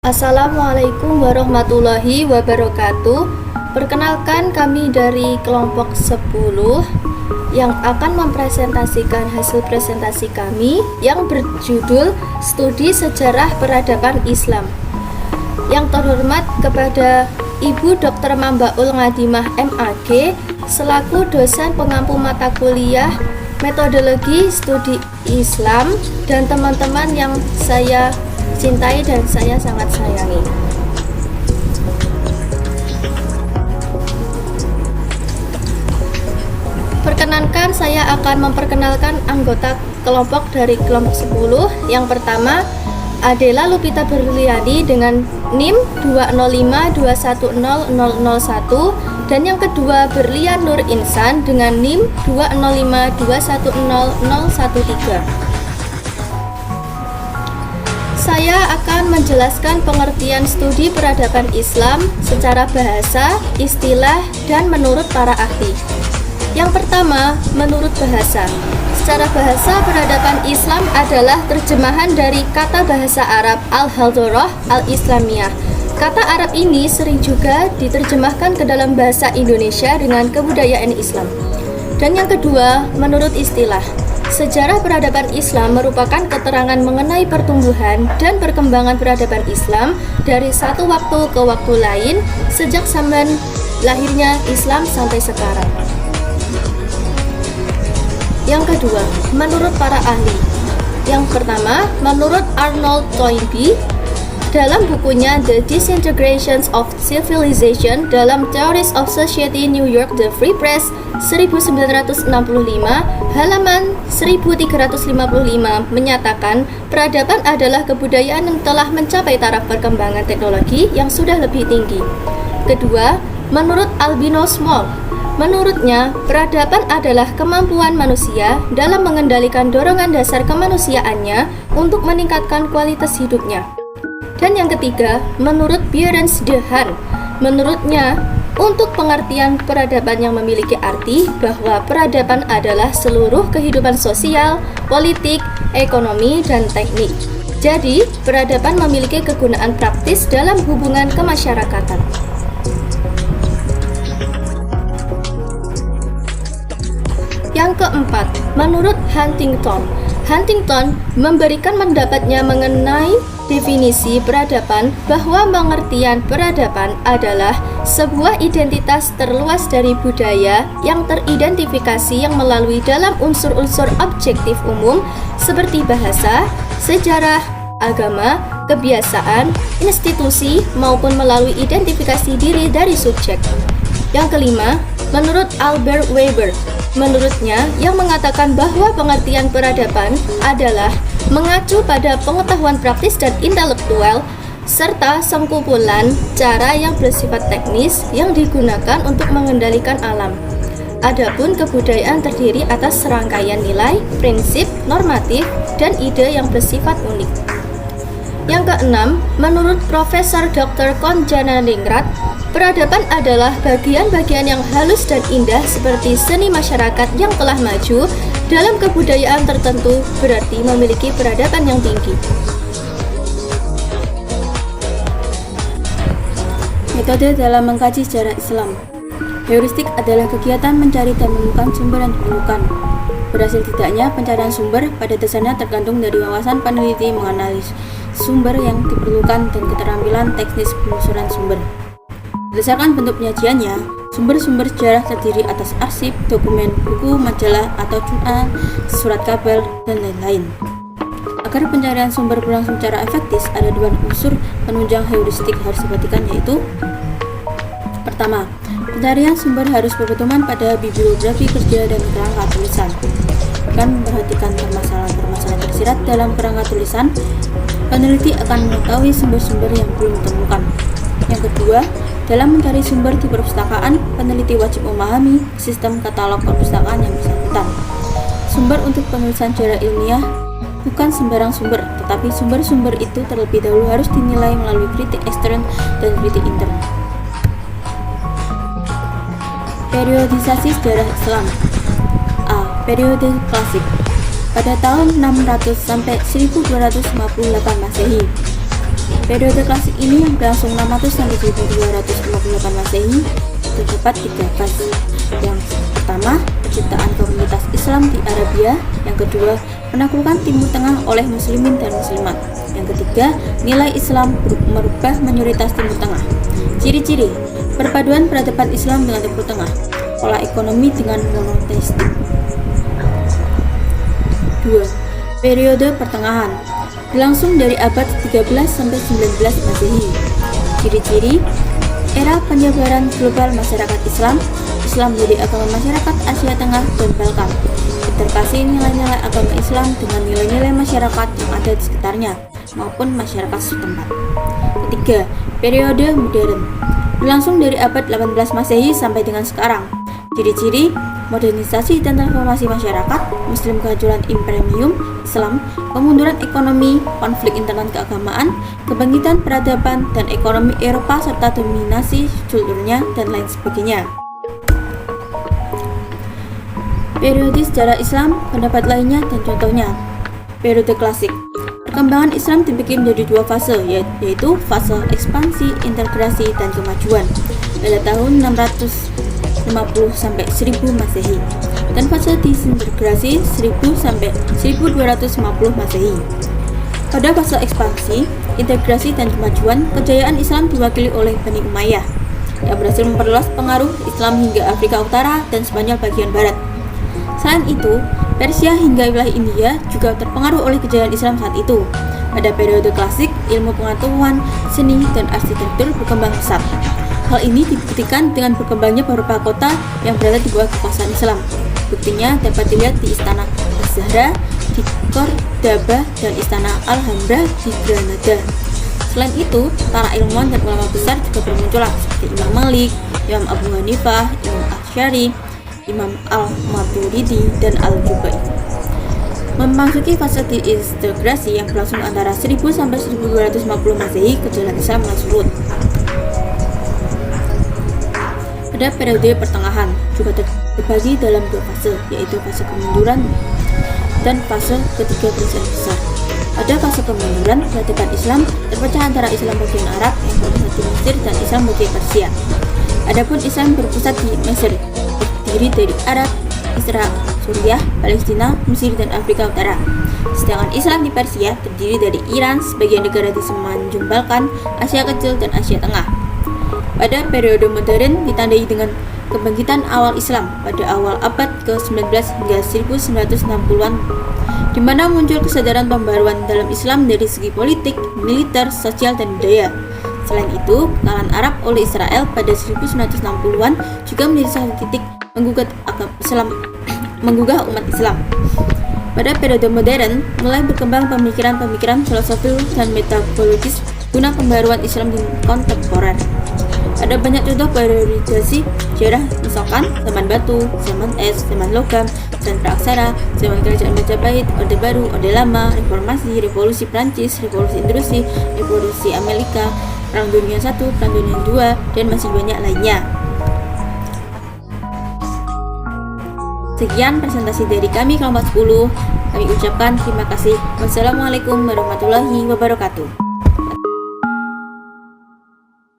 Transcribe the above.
Assalamualaikum warahmatullahi wabarakatuh. Perkenalkan, kami dari kelompok 10 yang akan mempresentasikan hasil presentasi kami yang berjudul Studi Sejarah Peradaban Islam. Yang terhormat kepada Ibu Dr. Mambaul Ngadimah MAG selaku dosen pengampu mata kuliah Metodologi Studi Islam dan teman-teman yang saya cintai dan saya sangat sayangi. Perkenankan, saya akan memperkenalkan anggota kelompok dari kelompok 10. Yang pertama, Adela Lupita Berliadi dengan NIM 205210001, dan yang kedua Berlian Nur Insan dengan NIM 205210013. Saya akan menjelaskan pengertian studi peradaban Islam secara bahasa, istilah, dan menurut para ahli. Yang pertama, menurut bahasa. Secara bahasa, peradaban Islam adalah terjemahan dari kata bahasa Arab al-Hadharah al-Islamiyah. Kata Arab ini sering juga diterjemahkan ke dalam bahasa Indonesia dengan kebudayaan Islam. Dan yang kedua, menurut istilah. Sejarah peradaban Islam merupakan keterangan mengenai pertumbuhan dan perkembangan peradaban Islam dari satu waktu ke waktu lain sejak zaman lahirnya Islam sampai sekarang. Yang kedua, menurut para ahli. Yang pertama, menurut Arnold Toynbee dalam bukunya The Disintegration of Civilization dalam Theories of Society New York The Free Press 1965 halaman 1355 menyatakan peradaban adalah kebudayaan yang telah mencapai taraf perkembangan teknologi yang sudah lebih tinggi. Kedua, menurut Albino Small, menurutnya peradaban adalah kemampuan manusia dalam mengendalikan dorongan dasar kemanusiaannya untuk meningkatkan kualitas hidupnya. Dan yang ketiga, menurut Bjørn's Dehan, menurutnya untuk pengertian peradaban yang memiliki arti bahwa peradaban adalah seluruh kehidupan sosial, politik, ekonomi, dan teknik. Jadi, peradaban memiliki kegunaan praktis dalam hubungan kemasyarakatan. Yang keempat, menurut Huntington. Huntington memberikan pendapatnya mengenai definisi peradaban bahwa pengertian peradaban adalah sebuah identitas terluas dari budaya yang teridentifikasi yang melalui dalam unsur-unsur objektif umum seperti bahasa, sejarah, agama, kebiasaan, institusi, maupun melalui identifikasi diri dari subjek. Yang kelima, menurut Albert Weber, menurutnya yang mengatakan bahwa pengertian peradaban adalah mengacu pada pengetahuan praktis dan intelektual serta sengkumpulan cara yang bersifat teknis yang digunakan untuk mengendalikan alam. Adapun kebudayaan terdiri atas serangkaian nilai, prinsip, normatif, dan ide yang bersifat unik. Yang keenam, menurut Profesor Dr. Konjananingrat, peradaban adalah bagian-bagian yang halus dan indah seperti seni masyarakat yang telah maju dalam kebudayaan tertentu, berarti memiliki peradaban yang tinggi. Metode dalam mengkaji sejarah Islam. Heuristik adalah kegiatan mencari dan menemukan sumber yang diperlukan. Berhasil tidaknya pencarian sumber pada dasarnya tergantung dari wawasan peneliti menganalisis sumber yang diperlukan dan keterampilan teknis penelusuran sumber. Berdasarkan bentuk penyajiannya, sumber-sumber sejarah terdiri atas arsip, dokumen, buku, majalah, atau jurnal, surat kabar, dan lain-lain. Agar pencarian sumber berlangsung secara efektif, ada dua unsur penunjang heuristik harus diperhatikan, yaitu: pertama, pencarian sumber harus berpedoman pada bibliografi kerja dan kerangka tulisan. Dengan memperhatikan permasalahan-permasalahan tersirat dalam kerangka tulisan, peneliti akan mengetahui sumber-sumber yang belum ditemukan. Yang kedua, dalam mencari sumber di perpustakaan, peneliti wajib memahami sistem katalog perpustakaan yang bersangkutan. Sumber untuk penulisan sejarah ilmiah bukan sembarang sumber, tetapi sumber-sumber itu terlebih dahulu harus dinilai melalui kritik ekstern dan kritik intern. Periodisasi sejarah Islam. A. Periode klasik. Pada tahun 600 sampai 1258 Masehi, Periode klasik ini yang berlangsung 600 sampai 1258 Masehi terdapat 3 fase. Yang pertama, penciptaan komunitas Islam di Arabia. Yang kedua, penaklukan Timur Tengah oleh muslimin dan muslimat. Yang ketiga, nilai Islam merubah mayoritas Timur Tengah. Ciri-ciri perpaduan peradaban Islam dengan Timur Tengah, pola ekonomi dengan monoteistik. 2. Periode pertengahan berlangsung dari abad 13 sampai 19 Masehi. Ciri-ciri era penyebaran global masyarakat Islam. Islam menjadi agama masyarakat Asia Tengah dan Balkan. Interkasi nilai-nilai agama Islam dengan nilai-nilai masyarakat yang ada di sekitarnya maupun masyarakat setempat. Ketiga, periode modern berlangsung dari abad 18 Masehi sampai dengan sekarang. Ciri-ciri modernisasi dan transformasi masyarakat, Muslim kehancuran imperium Islam, kemunduran ekonomi, konflik internal keagamaan, kebangkitan peradaban dan ekonomi Eropa serta dominasi kulturnya dan lain sebagainya. Periode sejarah Islam, pendapat lainnya dan contohnya. Periode klasik. Perkembangan Islam dibagi menjadi 2 fase, yaitu fase ekspansi, integrasi, dan kemajuan pada tahun 650 sampai 1000 Masehi dan fase disintegrasi 1000 sampai 1250 Masehi. Pada fase ekspansi, integrasi, dan kemajuan, kejayaan Islam diwakili oleh Bani Umayyah yang berhasil memperluas pengaruh Islam hingga Afrika Utara dan Spanyol bagian barat. Selain itu, Persia hingga wilayah India juga terpengaruh oleh kejayaan Islam saat itu. Pada periode klasik, ilmu pengetahuan, seni, dan arsitektur berkembang pesat. Hal ini dibuktikan dengan berkembangnya beberapa kota yang berada di bawah kekuasaan Islam. Buktinya dapat dilihat di Istana Az-Zahra di Cordoba dan Istana Alhambra di Granada. Selain itu, para ilmuwan dan ulama besar juga bermunculan seperti Imam Malik, Imam Abu Hanifah, Imam Asy'ari, Imam Al-Maturidi, dan Al-Jubai. Memasuki fase disintegrasi yang berlangsung antara 1000 sampai 1250 Masehi, kejayaan Islam mulai surut. Pada periode pertengahan juga terbagi dalam 2 fase, yaitu fase kemunduran dan fase ketiga perusahaan besar. Pada fase kemunduran, peradaban Islam terpecah antara Islam bagian Arab yang berpusat di Mesir dan Islam bagian Persia. Adapun Islam berpusat di Mesir terdiri dari Arab, Israel, Suriah, Palestina, Mesir, dan Afrika Utara. Sedangkan Islam di Persia terdiri dari Iran, sebagian negara di semenanjung Balkan, Asia Kecil, dan Asia Tengah. Pada periode modern ditandai dengan kebangkitan awal Islam pada awal abad ke-19 hingga 1960-an, di mana muncul kesadaran pembaruan dalam Islam dari segi politik, militer, sosial, dan budaya. Selain itu, kekalahan Arab oleh Israel pada 1960-an juga menjadi salah titik menggugah umat Islam. Pada periode modern, mulai berkembang pemikiran-pemikiran filosofis dan metodologis guna pembaruan Islam di kontemporer. Ada banyak contoh periodisasi sejarah, misalkan zaman batu, zaman es, zaman logam, zaman praksara, zaman kerajaan Majapahit, Orde Baru, Orde Lama, Reformasi, Revolusi Prancis, Revolusi Industri, Revolusi Amerika, Perang Dunia I, Perang Dunia II, dan masih banyak lainnya. Sekian presentasi dari kami kelompok 10. Kami ucapkan terima kasih. Wassalamualaikum warahmatullahi wabarakatuh.